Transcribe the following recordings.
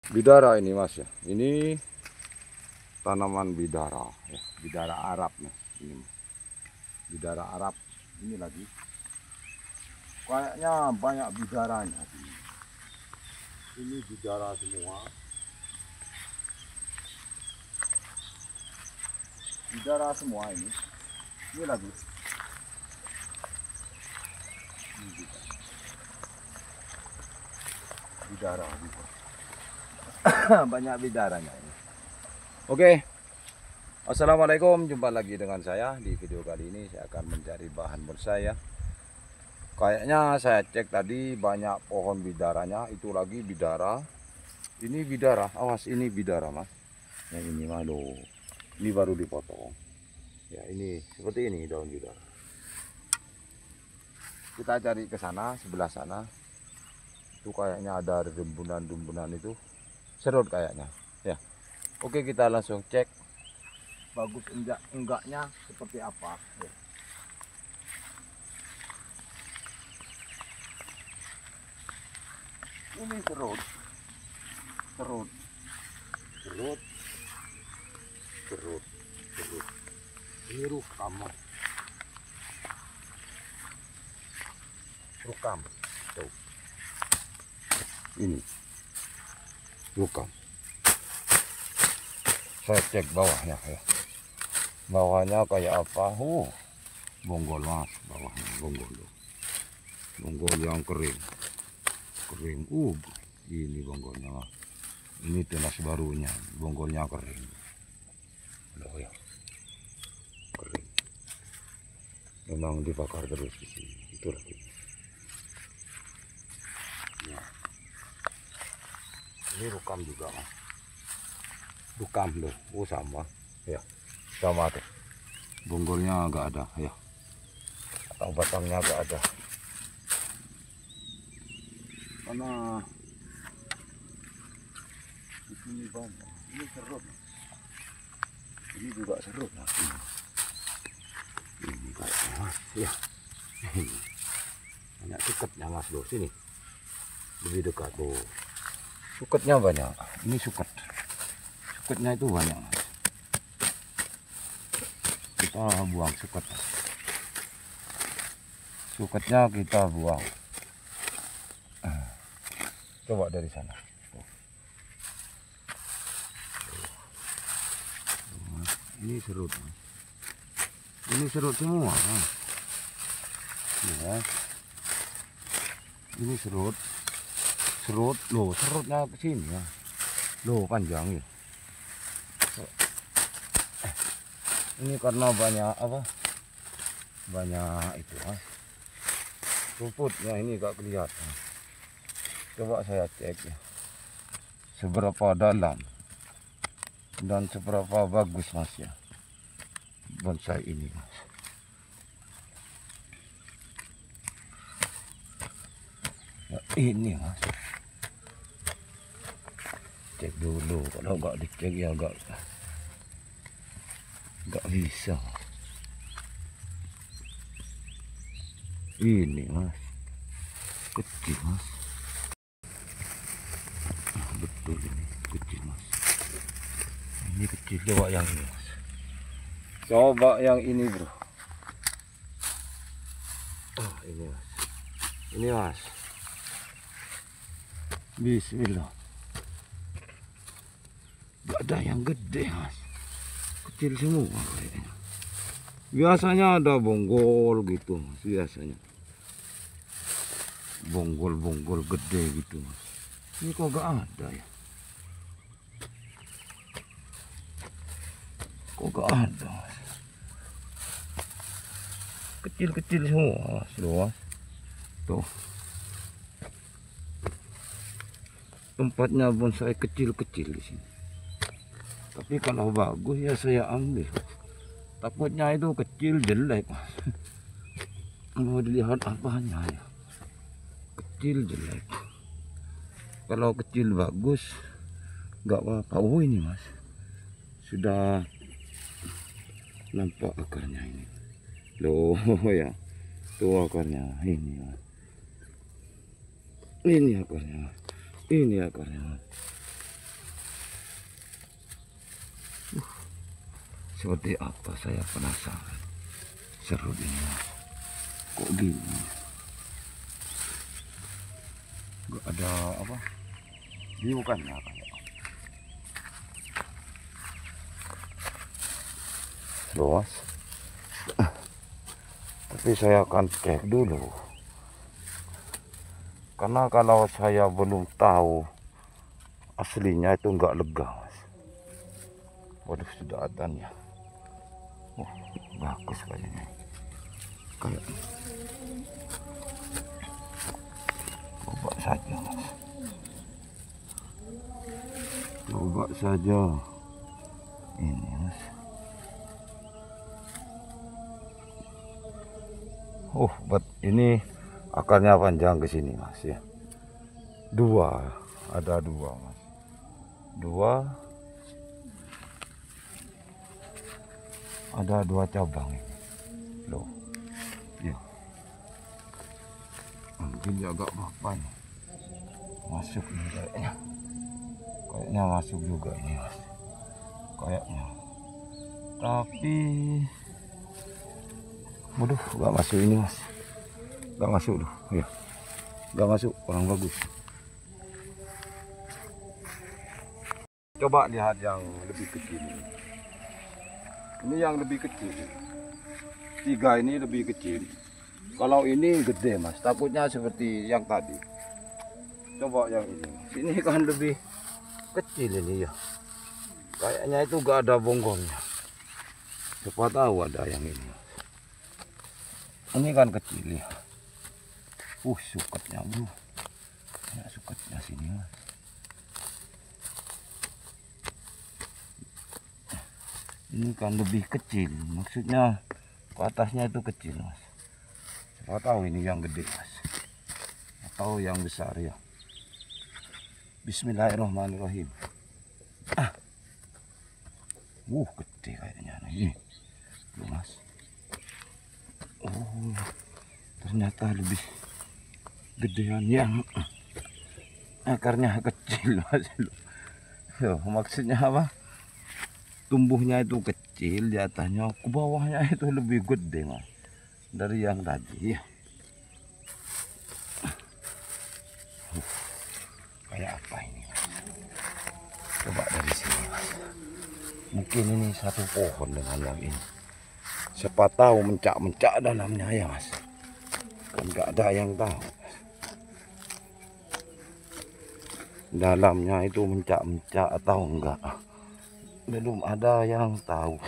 Bidara ini mas ya. Ini tanaman bidara ya. Bidara Arab nih. Ini bidara Arab. Ini lagi. Kayaknya banyak bidaranya. Ini bidara semua. Bidara semua ini. Ini lagi. Ini bidara. Banyak bidaranya ini. Oke. Assalamualaikum, jumpa lagi dengan saya. Di video kali ini saya akan mencari bahan bonsai ya. Kayaknya saya cek tadi banyak pohon bidaranya. Itu lagi bidara. Ini bidara, awas ini bidara mas. Yang ini malu. Ini baru dipotong. Ya ini seperti ini daun bidara. Kita cari ke sana, sebelah sana. Itu kayaknya ada rembunan-rembunan itu. Serut kayaknya. Ya. Oke, kita langsung cek. Bagus enggaknya seperti apa. Ya. Ini serut. Serut. Serut. Serut. Serut. Ini rukam. Rukam. Tuh. Ini. Rukam. Saya cek bawahnya ya. Bawahnya kayak apa? Bonggol mas, bawahnya bonggol. Bonggol yang kering. Kering. Ini bonggolnya mas. Ini tunas barunya, bonggolnya kering. Loh ya. Kering. Memang dibakar terus di sini. Itu lagi. Nah. Ini rukam juga mas. Rukam loh. Sama. Ya. Sama tuh. Bonggolnya agak ada ya. Atau batangnya agak ada. Karena di sini banyak. Ini serut. Ini juga serut mas. Ini kayak mas ya. Banyak suketnya mas loh sini. Lebih dekat tuh. Suketnya banyak. Ini suket. Suketnya itu banyak mas. Kita buang suket. Suketnya kita buang. Coba dari sana. Ini serut. Ini serut semua. Ya. Ini serut. Serut loh, serutnya ke sini ya. Loh panjang ya. Ini karena banyak apa? Banyak itu mas. Rumputnya ini gak kelihatan. Coba saya cek ya. Seberapa dalam dan seberapa bagus mas ya bonsai ini mas. Ya, ini mas. Cek dulu, kalau nggak dicek ya nggak bisa. Ini mas, kecil mas. Betul ini kecil mas. Ini kecil. Coba yang ini mas. Coba yang ini bro. Ini mas. Ini mas. Bismillah. Gak ada yang gede mas. Kecil semua kayaknya. Biasanya ada bonggol gitu mas. Biasanya bonggol-bonggol gede gitu mas. Ini kok gak ada ya. Kok gak ada mas. Kecil-kecil semua mas. Luas. Tuh. Tempatnya bonsai kecil-kecil di sini. Tapi kalau bagus ya saya ambil. Takutnya itu kecil jelek mas. Mau dilihat apanya ya. Kecil jelek. Kalau kecil bagus nggak apa-apa. Ini mas. Sudah nampak akarnya ini. Loh ya. Tuh akarnya ini mas. Ini akarnya mas. Ini akarnya mas. seperti apa, saya penasaran. Seru ini mas. Kok gini? Gak ada apa? Dia bukan apa ya? Loh mas. Tapi saya akan cek dulu. Karena kalau saya belum tahu aslinya itu enggak lega mas. Waduh sudah adannya. Oh bagus kayaknya. Kayak coba saja mas. Coba saja. Ini mas. Oh ini akarnya panjang ke sini mas ya. Dua, ada dua mas. Dua. Ada dua cabang ini. Loh. Ya. Mungkin agak apa nih. Masuk nih kayaknya. Kayaknya masuk juga ini mas. Kayaknya. Tapi waduh, gak masuk ini mas. Gak masuk loh. Ya. Gak masuk, kurang bagus. Coba lihat yang lebih kecil ini. Ini yang lebih kecil. Tiga ini lebih kecil. Kalau ini gede mas, takutnya seperti yang tadi. Coba yang ini. Ini kan lebih kecil ini ya. Kayaknya itu gak ada bonggolnya. Siapa tahu ada yang ini. Ini kan kecil ya. Sukatnya bro. Ya, sukatnya sini mas. Ini kan lebih kecil, maksudnya ke atasnya itu kecil mas. Siapa tahu ini yang gede mas, atau yang besar ya. Bismillahirrahmanirrahim. Gede kayaknya ini. Tuh mas. Oh, ternyata lebih gedean yang akarnya kecil mas. Yo, maksudnya apa? Tumbuhnya itu kecil, di atasnya, ke bawahnya itu lebih gede mas dari yang tadi ya. Kayak apa ini mas? Coba dari sini mas. Mungkin ini satu pohon dengan yang ini. Siapa tahu mencak-mencak dalamnya ya mas. Kan nggak ada yang tahu mas. Dalamnya itu mencak-mencak atau enggak, belum ada yang tahu.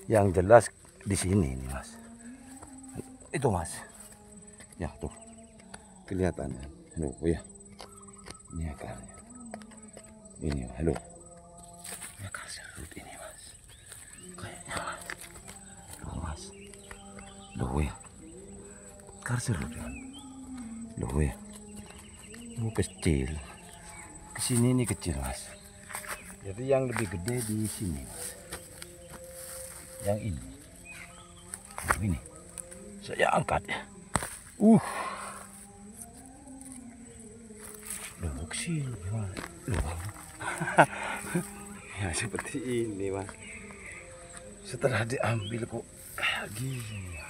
Yang jelas di sini nih mas. Itu mas. Ya tuh. Kelihatan. Loh ya. Ini akarnya. Ini halo. Akar serut ini mas. Kayaknya mas. Loh mas. Loh ya. Akar serut ya. Loh ya. Ini kecil. Kesini ini kecil mas. Jadi yang lebih gede di sini mas. Yang ini. Nah, ini. Saya angkat ya. Loh kesini mas. Loh. Ya seperti ini mas. Setelah diambil kok kayak gini.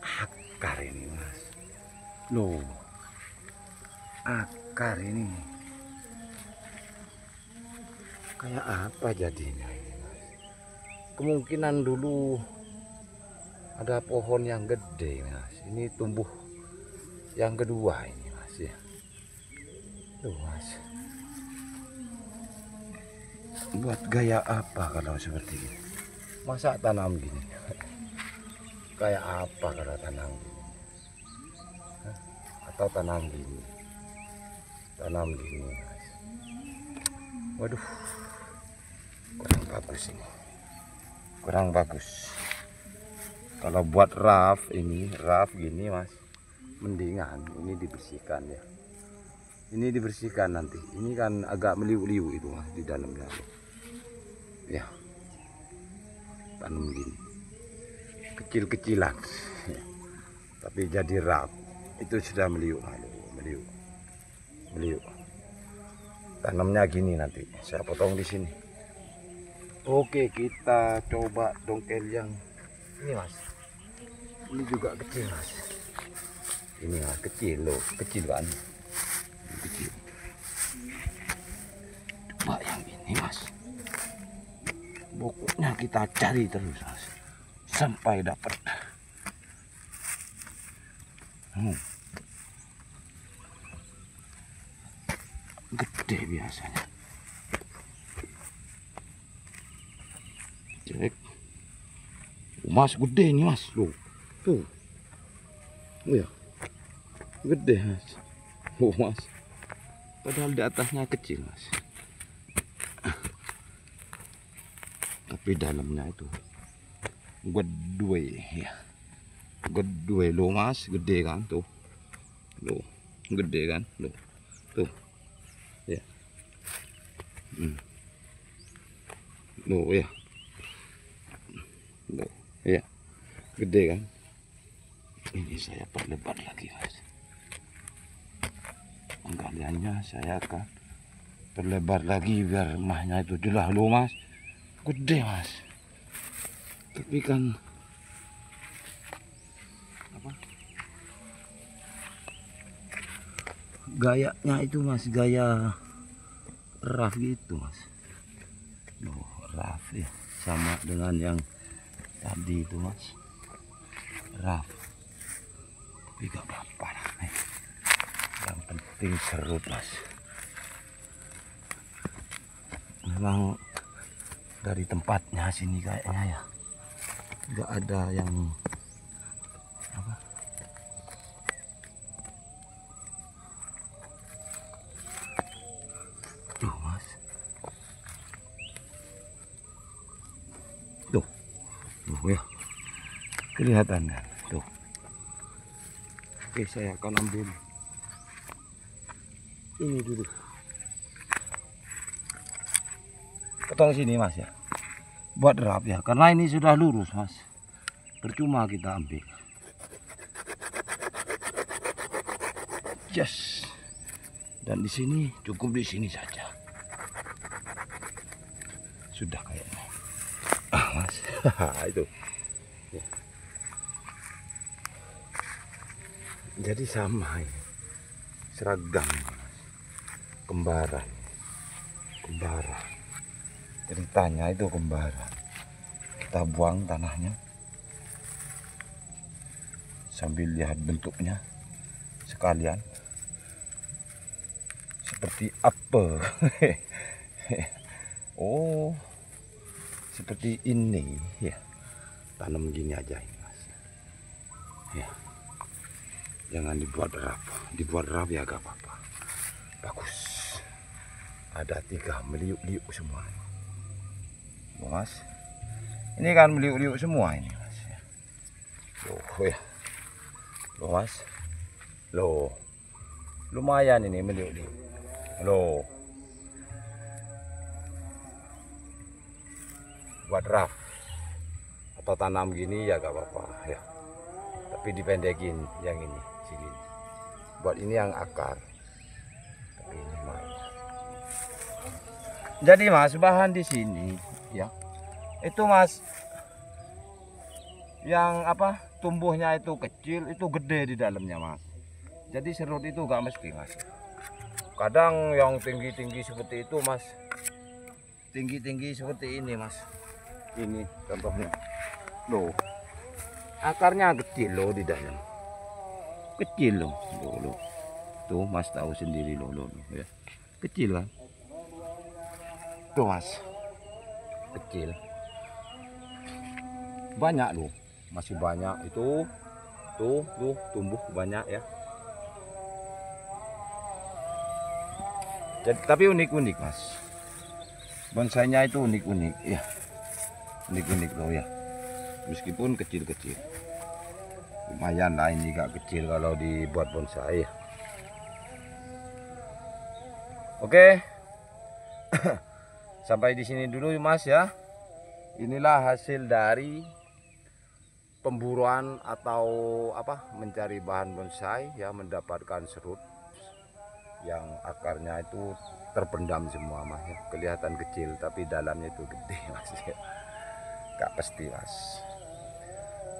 Akar ini mas. Loh. Akar ini. Kayak apa jadinya ini mas? Kemungkinan dulu ada pohon yang gede mas. Ini tumbuh yang kedua ini mas ya. Tuh mas. Buat gaya apa kalau seperti ini? Masa tanam gini? Kayak apa kalau tanam gini? Hah? Atau tanam gini? Tanam gini mas. Waduh. Kurang bagus ini. Kurang bagus. Kalau buat raf ini, raf gini mas, mendingan ini dibersihkan ya. Ini dibersihkan nanti. Ini kan agak meliuk-liuk itu mas di dalamnya. Ya. Tanam gini. Kecil-kecilan. Ya. Tapi jadi raf. Itu sudah meliuk, meliuk. Meliuk. Tanamnya gini nanti saya potong di sini. Oke, kita coba dongkel yang ini mas. Ini juga kecil mas. Ini mas kecil loh, kecil kan? Ini kecil. Coba yang ini mas. Pokoknya kita cari terus mas, sampai dapat. Gede biasanya. Cek. Mas gede nih mas, tuh, tuh, ya, gede mas. Oh mas, padahal di atasnya kecil mas, tapi dalamnya itu gede ya, gede lo mas, gede kan tuh, lo, gede kan, lo, tuh, ya, lo ya, lo, ya, gede kan. Ini saya perlebar lagi mas, penggaliannya saya akan perlebar lagi biar rumahnya itu jelas lo mas, gede mas. Tapi kan apa? Gayanya itu mas, gaya raf gitu mas. Loh, raf ya, sama dengan yang tadi itu mas, raf. Tapi gak apa-apa lah, yang penting serut mas. Memang dari tempatnya sini kayaknya ya nggak ada yang apa, tuh mas, tuh ya kelihatan tuh. Oke, saya akan ambil ini dulu, potong sini mas ya, buat rap ya, karena ini sudah lurus mas, percuma kita ambil. Yes, dan di sini cukup, di sini saja sudah kayaknya mas. Itu ya. Jadi sama ini, seragam mas. Kembaran, kembara ceritanya itu, kembara. Kita buang tanahnya sambil lihat bentuknya sekalian seperti apa. Oh, seperti ini ya, tanam gini aja ini mas ya, jangan dibuat rap ya, gak apa-apa, bagus. Ada 3 meliuk-liuk semua loh mas, ini kan meliuk-liuk semua ini mas. Loh ya, loh mas, loh lumayan ini meliuk-liuk loh, buat raf atau tanam gini ya gak apa-apa ya, tapi dipendekin yang ini segini, buat ini yang akar, tapi ini main. Jadi mas, bahan di sini ya itu mas, yang apa, tumbuhnya itu kecil, itu gede di dalamnya mas. Jadi serut itu gak mesti mas, kadang yang tinggi-tinggi seperti itu mas, tinggi-tinggi seperti ini mas, ini contohnya loh, akarnya kecil loh di dalam, kecil loh, loh. Tuh mas tahu sendiri loh, ya, kecil kan tuh mas, kecil, banyak loh, masih banyak itu, tuh tumbuh banyak ya. Jadi, tapi unik-unik mas, bonsainya itu unik-unik ya, unik-unik loh ya, meskipun kecil-kecil, lumayan lah, ini gak kecil kalau dibuat bonsai ya. Oke. Sampai di sini dulu mas ya. Inilah hasil dari pemburuan atau apa, mencari bahan bonsai ya, mendapatkan serut yang akarnya itu terpendam semua mas ya. Kelihatan kecil tapi dalamnya itu gede mas ya. Gak pasti mas.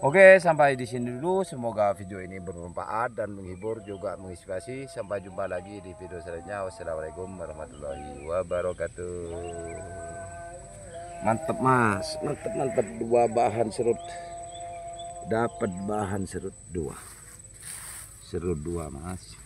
Oke, sampai di sini dulu. Semoga video ini bermanfaat dan menghibur juga menginspirasi. Sampai jumpa lagi di video selanjutnya. Wassalamualaikum warahmatullahi wabarakatuh. Mantap mas, mantap dua bahan serut. Dapat bahan serut dua mas.